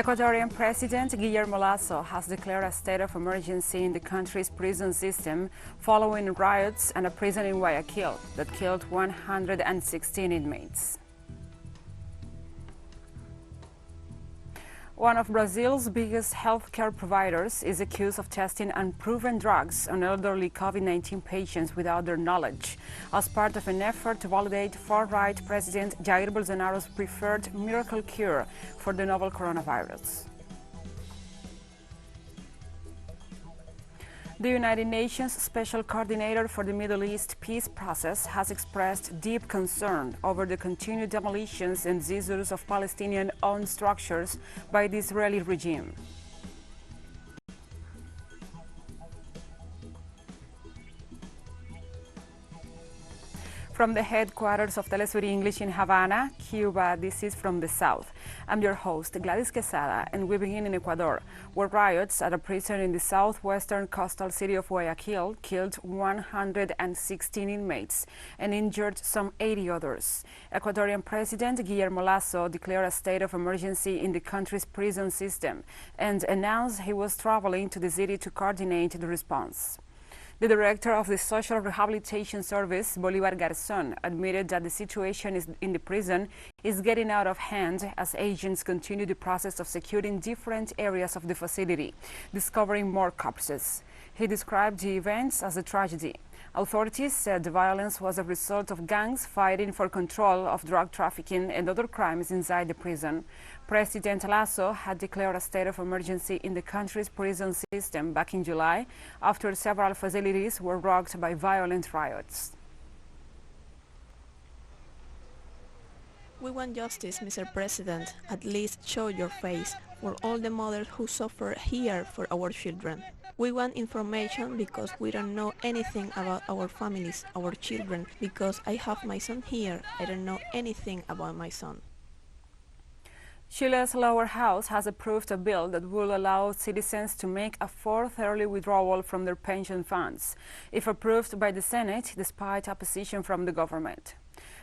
Ecuadorian President Guillermo Lasso has declared a state of emergency in the country's prison system following riots and a prison in Guayaquil that killed 116 inmates. One of Brazil's biggest healthcare providers is accused of testing unproven drugs on elderly COVID-19 patients without their knowledge, as part of an effort to validate far-right President Jair Bolsonaro's preferred miracle cure for the novel coronavirus. The United Nations Special Coordinator for the Middle East peace process has expressed deep concern over the continued demolitions and seizures of Palestinian-owned structures by the Israeli regime. From the headquarters of Telesur English in Havana, Cuba, this is From the South. I'm your host, Gladys Quesada, and we begin in Ecuador, where riots at a prison in the southwestern coastal city of Guayaquil killed 116 inmates and injured some 80 others. Ecuadorian President Guillermo Lasso declared a state of emergency in the country's prison system and announced he was traveling to the city to coordinate the response. The director of the Social Rehabilitation Service, Bolívar Garzón, admitted that the situation in the prison is getting out of hand as agents continue the process of securing different areas of the facility, discovering more corpses. He described the events as a tragedy. Authorities said the violence was a result of gangs fighting for control of drug trafficking and other crimes inside the prison. President Lasso had declared a state of emergency in the country's prison system back in July after several facilities were rocked by violent riots. We want justice, Mr. President. At least show your face for all the mothers who suffer here for our children. We want information because we don't know anything about our families, our children. Because I have my son here, I don't know anything about my son. Chile's lower house has approved a bill that will allow citizens to make a fourth early withdrawal from their pension funds, if approved by the Senate, despite opposition from the government.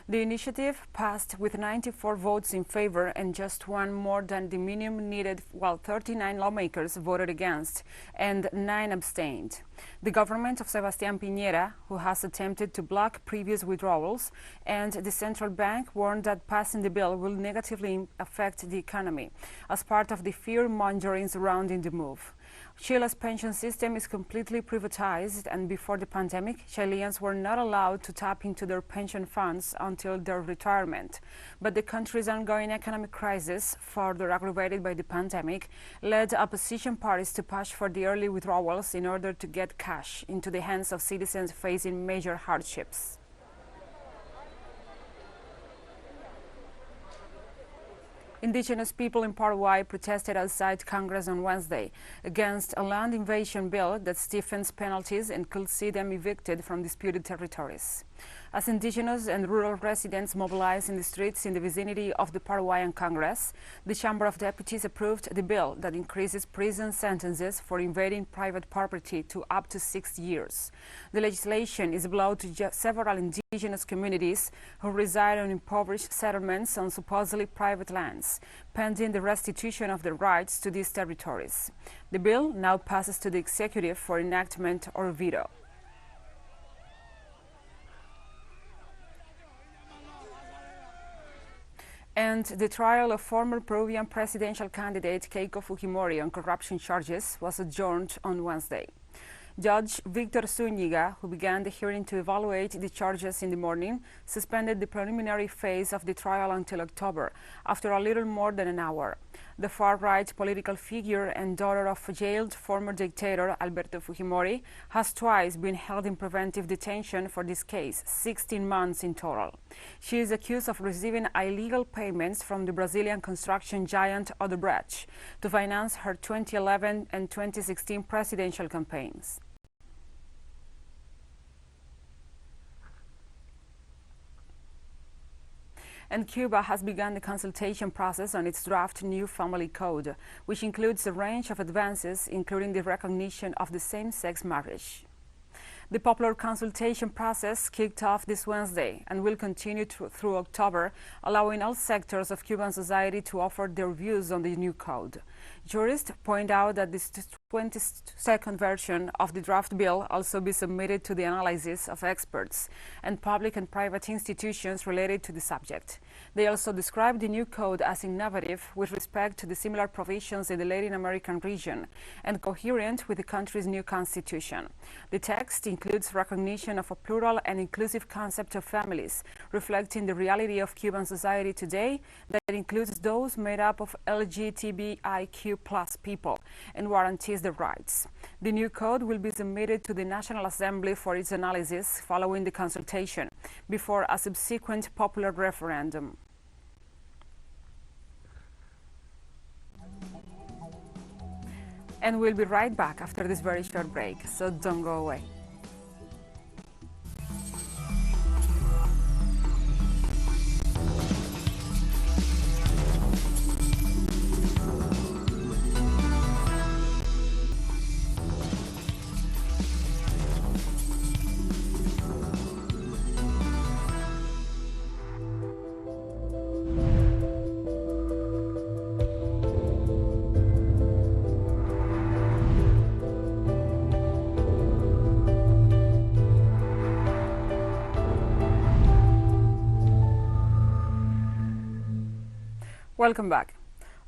The initiative passed with 94 votes in favor and just one more than the minimum needed, while 39 lawmakers voted against and 9 abstained. The government of Sebastián Piñera, who has attempted to block previous withdrawals, and the central bank warned that passing the bill will negatively affect the economy as part of the fear-mongering surrounding the move. Chile's pension system is completely privatized, and before the pandemic, Chileans were not allowed to tap into their pension funds until their retirement. But the country's ongoing economic crisis, further aggravated by the pandemic, led opposition parties to push for the early withdrawals in order to get cash into the hands of citizens facing major hardships. Indigenous people in Paraguay protested outside Congress on Wednesday against a land invasion bill that stiffens penalties and could see them evicted from disputed territories. As indigenous and rural residents mobilized in the streets in the vicinity of the Paraguayan Congress, the Chamber of Deputies approved the bill that increases prison sentences for invading private property to up to 6 years. The legislation is a blow to several indigenous communities who reside on impoverished settlements on supposedly private lands, pending the restitution of their rights to these territories. The bill now passes to the executive for enactment or veto. And the trial of former Peruvian presidential candidate Keiko Fujimori on corruption charges was adjourned on Wednesday. Judge Victor Zúñiga, who began the hearing to evaluate the charges in the morning, suspended the preliminary phase of the trial until October, after a little more than an hour. The far-right political figure and daughter of jailed former dictator Alberto Fujimori has twice been held in preventive detention for this case, 16 months in total. She is accused of receiving illegal payments from the Brazilian construction giant Odebrecht to finance her 2011 and 2016 presidential campaigns. And Cuba has begun the consultation process on its draft new family code, which includes a range of advances, including the recognition of the same-sex marriage. The popular consultation process kicked off this Wednesday and will continue through October, allowing all sectors of Cuban society to offer their views on the new code. Jurists point out that this 22nd version of the draft bill also be submitted to the analysis of experts and public and private institutions related to the subject. They also describe the new code as innovative with respect to the similar provisions in the Latin American region and coherent with the country's new constitution. The text includes recognition of a plural and inclusive concept of families, reflecting the reality of Cuban society today that includes those made up of LGBTIQ+ people and guarantees their rights. The new code will be submitted to the National Assembly for its analysis following the consultation before a subsequent popular referendum. And we'll be right back after this very short break, so don't go away. Welcome back.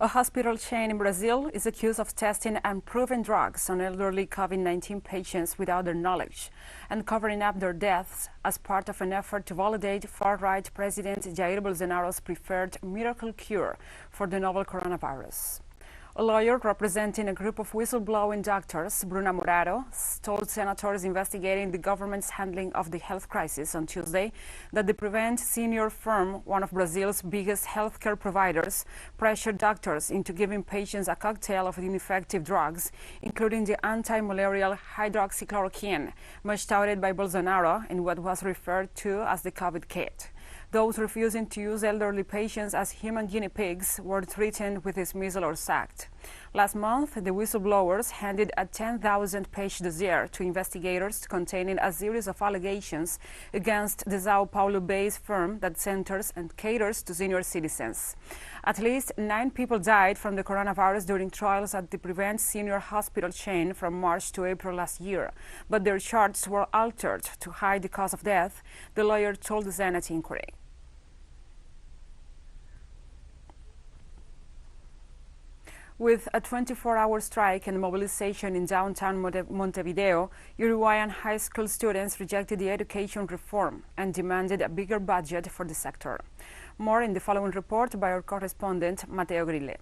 A hospital chain in Brazil is accused of testing unproven drugs on elderly COVID-19 patients without their knowledge and covering up their deaths as part of an effort to validate far-right President Jair Bolsonaro's preferred miracle cure for the novel coronavirus. A lawyer representing a group of whistleblowing doctors, Bruna Muraro, told senators investigating the government's handling of the health crisis on Tuesday that the Prevent Senior firm, one of Brazil's biggest healthcare providers, pressured doctors into giving patients a cocktail of ineffective drugs, including the anti-malarial hydroxychloroquine, much touted by Bolsonaro in what was referred to as the COVID kit. Those refusing to use elderly patients as human guinea pigs were threatened with dismissal or sacked. Last month, the whistleblowers handed a 10,000-page dossier to investigators containing a series of allegations against the Sao Paulo-based firm that centers and caters to senior citizens. At least 9 people died from the coronavirus during trials at the Prevent Senior hospital chain from March to April last year, but their charts were altered to hide the cause of death, the lawyer told the Senate inquiry. With a 24-hour strike and mobilization in downtown Montevideo, Uruguayan high school students rejected the education reform and demanded a bigger budget for the sector. More in the following report by our correspondent, Mateo Grille.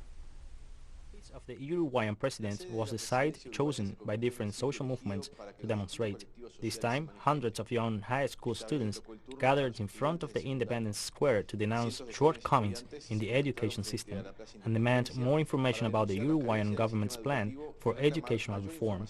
Of the Uruguayan president was the site chosen by different social movements to demonstrate. This time, hundreds of young high school students gathered in front of the Independence Square to denounce shortcomings in the education system and demand more information about the Uruguayan government's plan for educational reform.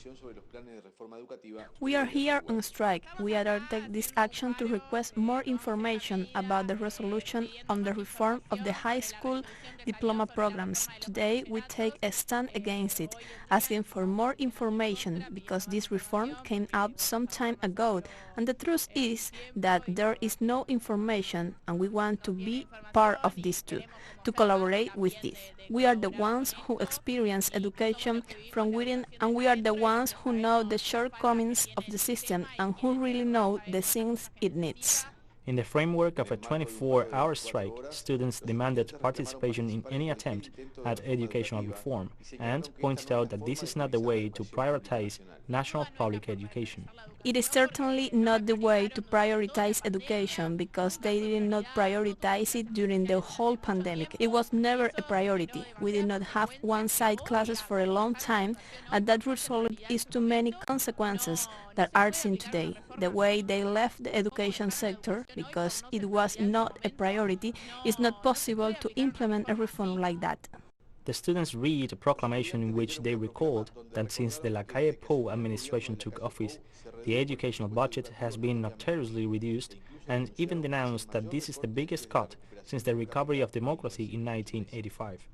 We are here on strike. We undertake this action to request more information about the resolution on the reform of the high school diploma programs. Today, we take a stand against it, asking for more information because this reform came out some time ago, and the truth is that there is no information, and we want to be part of this too, to collaborate with this. We are the ones who experience education from within, and we are the ones who know the shortcomings of the system and who really know the things it needs. In the framework of a 24-hour strike, students demanded participation in any attempt at educational reform and pointed out that this is not the way to prioritize national public education. It is certainly not the way to prioritize education because they did not prioritize it during the whole pandemic. It was never a priority. We did not have one-side classes for a long time, and that resulted in too many consequences that are seen today. The way they left the education sector, because it was not a priority, it's not possible to implement a reform like that. The students read a proclamation in which they recalled that since the Lacalle Pou administration took office, the educational budget has been notoriously reduced, and even denounced that this is the biggest cut since the recovery of democracy in 1985.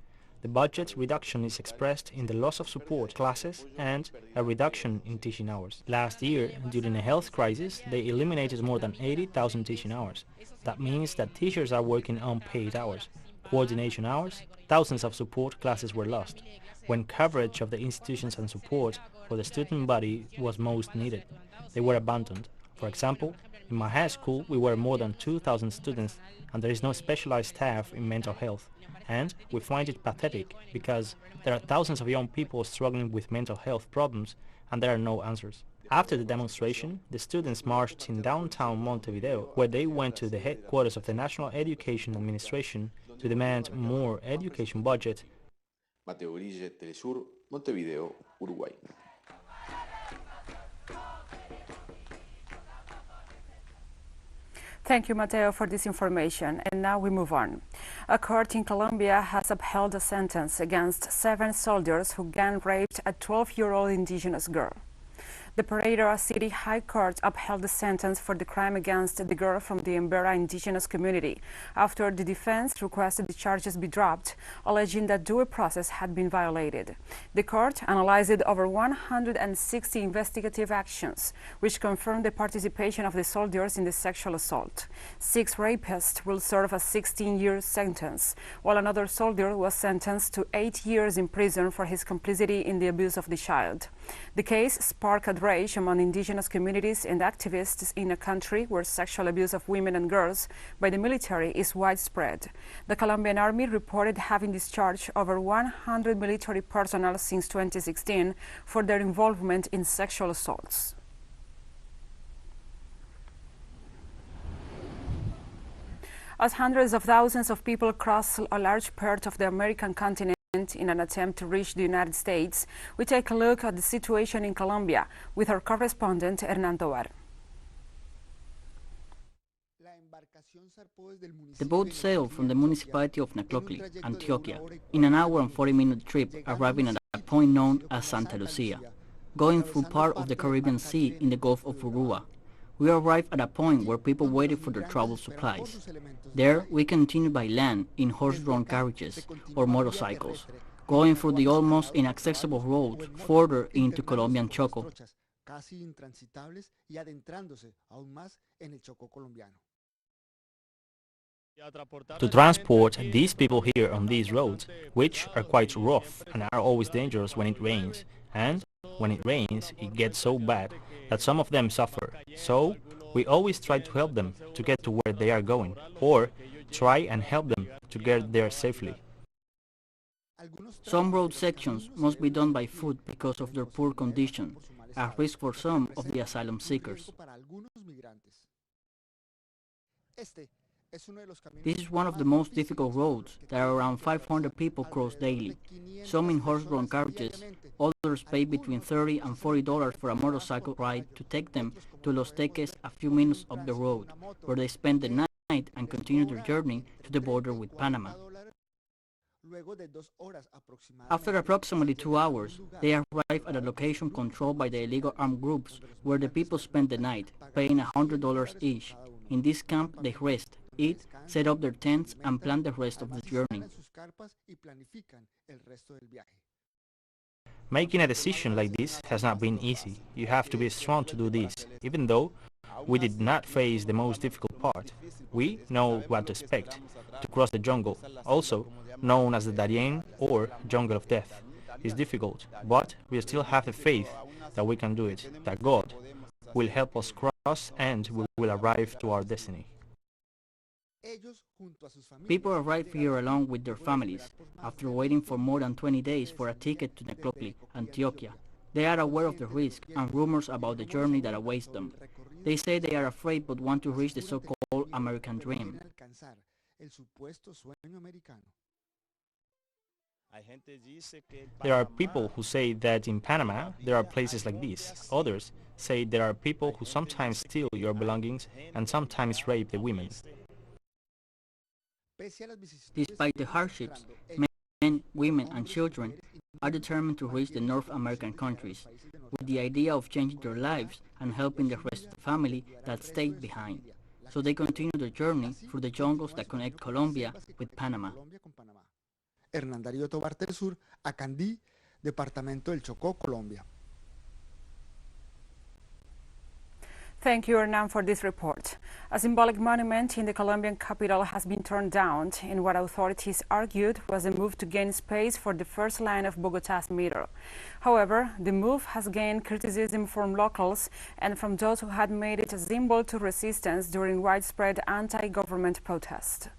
The budget reduction is expressed in the loss of support classes and a reduction in teaching hours. Last year, during a health crisis, they eliminated more than 80,000 teaching hours. That means that teachers are working unpaid hours, coordination hours, thousands of support classes were lost, when coverage of the institutions and support for the student body was most needed. They were abandoned. For example, in my high school we were more than 2,000 students and there is no specialized staff in mental health. And we find it pathetic because there are thousands of young people struggling with mental health problems and there are no answers. After the demonstration, the students marched in downtown Montevideo, where they went to the headquarters of the National Education Administration to demand more education budget. Mateo Grille, Telesur, Montevideo, Uruguay. Thank you, Mateo, for this information. And now we move on. A court in Colombia has upheld a sentence against 7 soldiers who gang raped a 12-year-old indigenous girl. The Pereira City High Court upheld the sentence for the crime against the girl from the Embera indigenous community after the defense requested the charges be dropped, alleging that due process had been violated. The court analyzed over 160 investigative actions, which confirmed the participation of the soldiers in the sexual assault. 6 rapists will serve a 16-year sentence, while another soldier was sentenced to 8 years in prison for his complicity in the abuse of the child. The case sparked outrage among indigenous communities and activists in a country where sexual abuse of women and girls by the military is widespread. The Colombian Army reported having discharged over 100 military personnel since 2016 for their involvement in sexual assaults. As hundreds of thousands of people cross a large part of the American continent in an attempt to reach the United States, we take a look at the situation in Colombia with our correspondent Hernán Tovar. The boat sailed from the municipality of Naclocli, Antioquia, in an hour and 40-minute trip, arriving at a point known as Santa Lucia, going through part of the Caribbean Sea in the Gulf of Urua. We arrived at a point where people waited for their travel supplies. There, we continued by land in horse-drawn carriages or motorcycles, going through the almost inaccessible roads further into Colombian Choco. To transport these people here on these roads, which are quite rough and are always dangerous when it rains, and when it rains it gets so bad that some of them suffer. So we always try to help them to get to where they are going, or try and help them to get there safely. Some road sections must be done by foot because of their poor condition, a risk for some of the asylum seekers. This is one of the most difficult roads that around 500 people cross daily, some in horse-drawn carriages, others pay between $30 and $40 for a motorcycle ride to take them to Los Teques, a few minutes up the road, where they spend the night and continue their journey to the border with Panama. After approximately 2 hours, they arrive at a location controlled by the illegal armed groups, where the people spend the night, paying $100 each. In this camp, they rest, eat, set up their tents, and plan the rest of the journey. Making a decision like this has not been easy. You have to be strong to do this. Even though we did not face the most difficult part, we know what to expect, to cross the jungle, also known as the Darien or Jungle of Death. It's difficult, but we still have the faith that we can do it, that God will help us cross and we will arrive to our destiny. People arrive here along with their families, after waiting for more than 20 days for a ticket to Naclocli, Antioquia. They are aware of the risk and rumors about the journey that awaits them. They say they are afraid but want to reach the so-called American dream. There are people who say that in Panama there are places like this. Others say there are people who sometimes steal your belongings and sometimes rape the women. Despite the hardships, men, women, and children are determined to reach the North American countries, with the idea of changing their lives and helping the rest of the family that stayed behind. So they continue their journey through the jungles that connect Colombia with Panama. Hernán Darío Tobar del Sur, Acandí, Departamento del Chocó, Colombia. Thank you, Hernan, for this report. A symbolic monument in the Colombian capital has been torn down in what authorities argued was a move to gain space for the first line of Bogotá's metro. However, the move has gained criticism from locals and from those who had made it a symbol to resistance during widespread anti-government protest.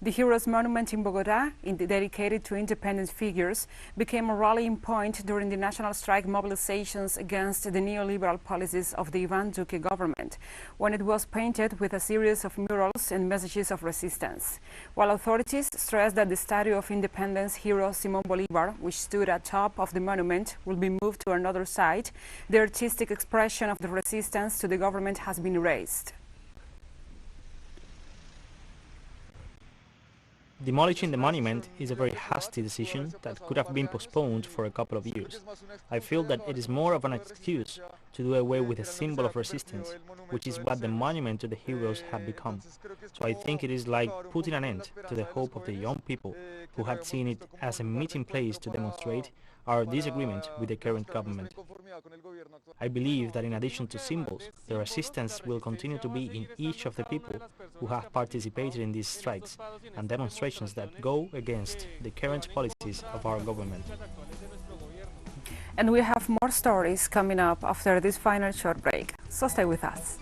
The Heroes Monument in Bogotá, dedicated to independent figures, became a rallying point during the national strike mobilizations against the neoliberal policies of the Iván Duque government, when it was painted with a series of murals and messages of resistance. While authorities stressed that the statue of independence hero Simón Bolívar, which stood at top of the monument, will be moved to another site, the artistic expression of the resistance to the government has been erased. Demolishing the monument is a very hasty decision that could have been postponed for a couple of years. I feel that it is more of an excuse to do away with a symbol of resistance, which is what the monument to the heroes have become. So I think it is like putting an end to the hope of the young people who had seen it as a meeting place to demonstrate our disagreement with the current government. I believe that in addition to symbols, the resistance will continue to be in each of the people who have participated in these strikes and demonstrations that go against the current policies of our government. And we have more stories coming up after this final short break, so stay with us.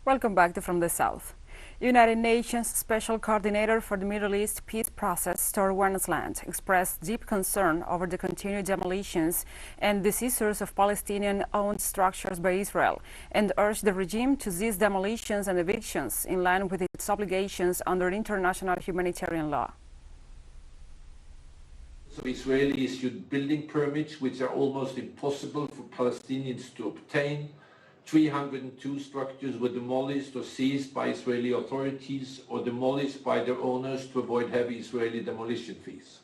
Welcome back to From the South. United Nations Special Coordinator for the Middle East Peace Process, Tor Wennesland, expressed deep concern over the continued demolitions and the seizures of Palestinian-owned structures by Israel, and urged the regime to cease demolitions and evictions in line with its obligations under international humanitarian law. So Israeli issued building permits which are almost impossible for Palestinians to obtain. 302 structures were demolished or seized by Israeli authorities or demolished by their owners to avoid heavy Israeli demolition fees.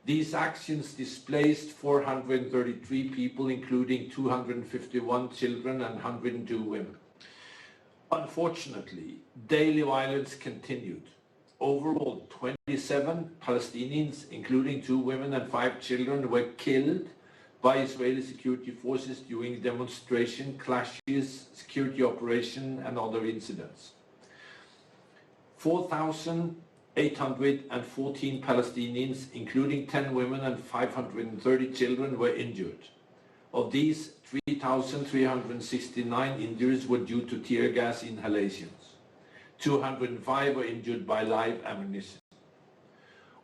These actions displaced 433 people, including 251 children and 102 women. Unfortunately, daily violence continued. Overall, 27 Palestinians, including 2 women and 5 children, were killed by Israeli security forces during demonstration, clashes, security operation, and other incidents. 4,814 Palestinians, including 10 women and 530 children, were injured. Of these, 3,369 injuries were due to tear gas inhalations. 205 were injured by live ammunition.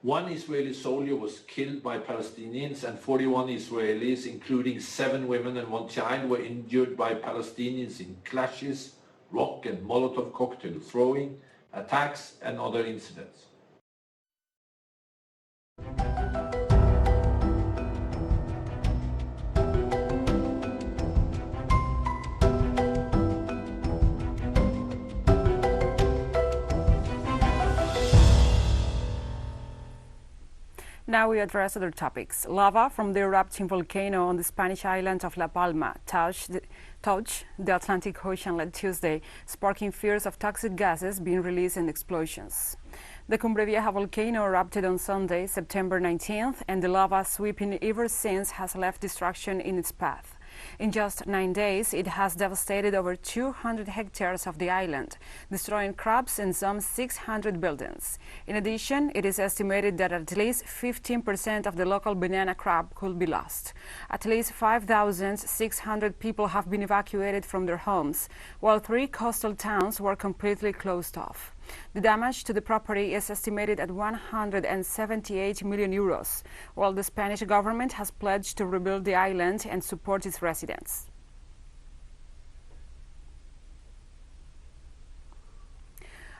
1 Israeli soldier was killed by Palestinians and 41 Israelis, including 7 women and 1 child, were injured by Palestinians in clashes, rock and Molotov cocktail throwing, attacks and other incidents. Now we address other topics. Lava from the erupting volcano on the Spanish island of La Palma touched the Atlantic Ocean late Tuesday, sparking fears of toxic gases being released in explosions. The Cumbre Vieja volcano erupted on Sunday, September 19th, and the lava sweeping ever since has left destruction in its path. In just 9 days, it has devastated over 200 hectares of the island, destroying crops and some 600 buildings. In addition, it is estimated that at least 15% of the local banana crop could be lost. At least 5,600 people have been evacuated from their homes, while 3 coastal towns were completely closed off. The damage to the property is estimated at 178 million euros, while the Spanish government has pledged to rebuild the island and support its residents.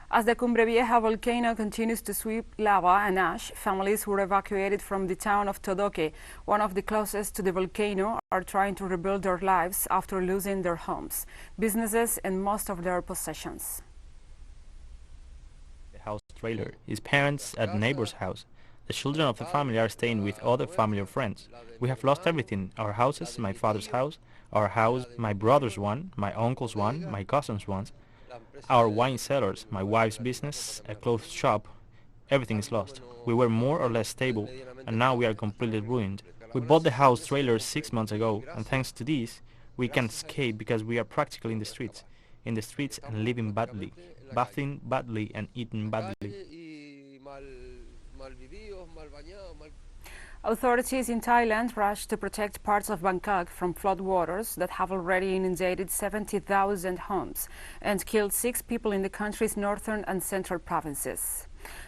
As the Cumbre Vieja volcano continues to sweep lava and ash, families who were evacuated from the town of Todoque, one of the closest to the volcano, are trying to rebuild their lives after losing their homes, businesses and most of their possessions. The house trailer. His parents at neighbor's house. The children of the family are staying with other family or friends. We have lost everything. Our houses, my father's house, our house, my brother's one, my uncle's one, my cousin's one, our wine cellars, my wife's business, a clothes shop. Everything is lost. We were more or less stable, and now we are completely ruined. We bought the house trailer 6 months ago, and thanks to this, we can escape because we are practically in the streets and living badly, bathing badly and eating badly. Authorities in Thailand rushed to protect parts of Bangkok from floodwaters that have already inundated 70,000 homes and killed 6 people in the country's northern and central provinces.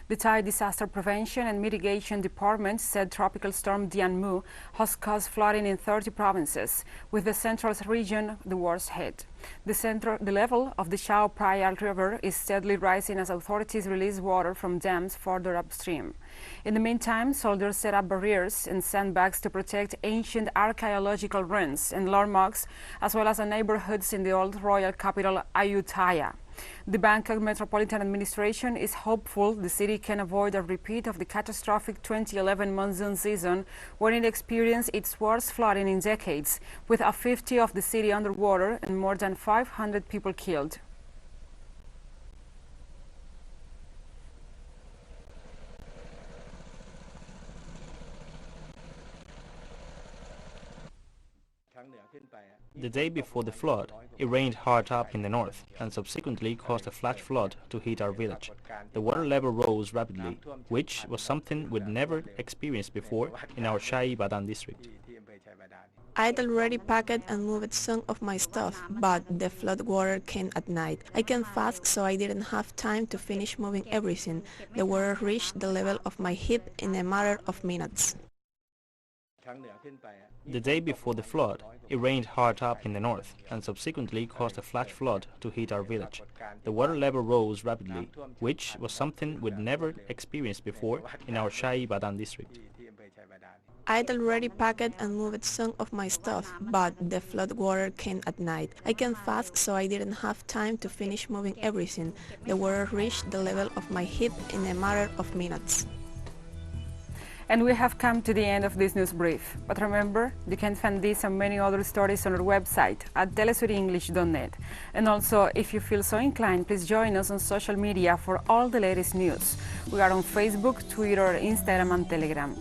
The Thai Disaster Prevention and Mitigation Department said Tropical Storm Dianmu has caused flooding in 30 provinces, with the central region the worst hit. The level of the Chao Phraya River is steadily rising as authorities release water from dams further upstream. In the meantime, soldiers set up barriers and sandbags to protect ancient archaeological ruins and landmarks, as well as the neighborhoods in the old royal capital Ayutthaya. The Bangkok Metropolitan Administration is hopeful the city can avoid a repeat of the catastrophic 2011 monsoon season, when it experienced its worst flooding in decades, with a 50% of the city underwater and more than 500 people killed. The day before the flood, it rained hard up in the north and subsequently caused a flash flood to hit our village. The water level rose rapidly, which was something we'd never experienced before in our Chai Badan district. I'd already packed and moved some of my stuff, but the flood water came at night. I came fast, so I didn't have time to finish moving everything. The water reached the level of my hip in a matter of minutes. The day before the flood, it rained hard up in the north and subsequently caused a flash flood to hit our village. The water level rose rapidly, which was something we'd never experienced before in our Chai Badan district. I'd already packed and moved some of my stuff, but the flood water came at night. I came fast, so I didn't have time to finish moving everything. The water reached the level of my hip in a matter of minutes. And we have come to the end of this news brief. But remember, you can find this and many other stories on our website at telesurenglish.net. And also, if you feel so inclined, please join us on social media for all the latest news. We are on Facebook, Twitter, Instagram, and Telegram.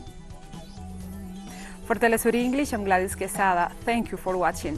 For Telesur English, I'm Gladys Quesada. Thank you for watching.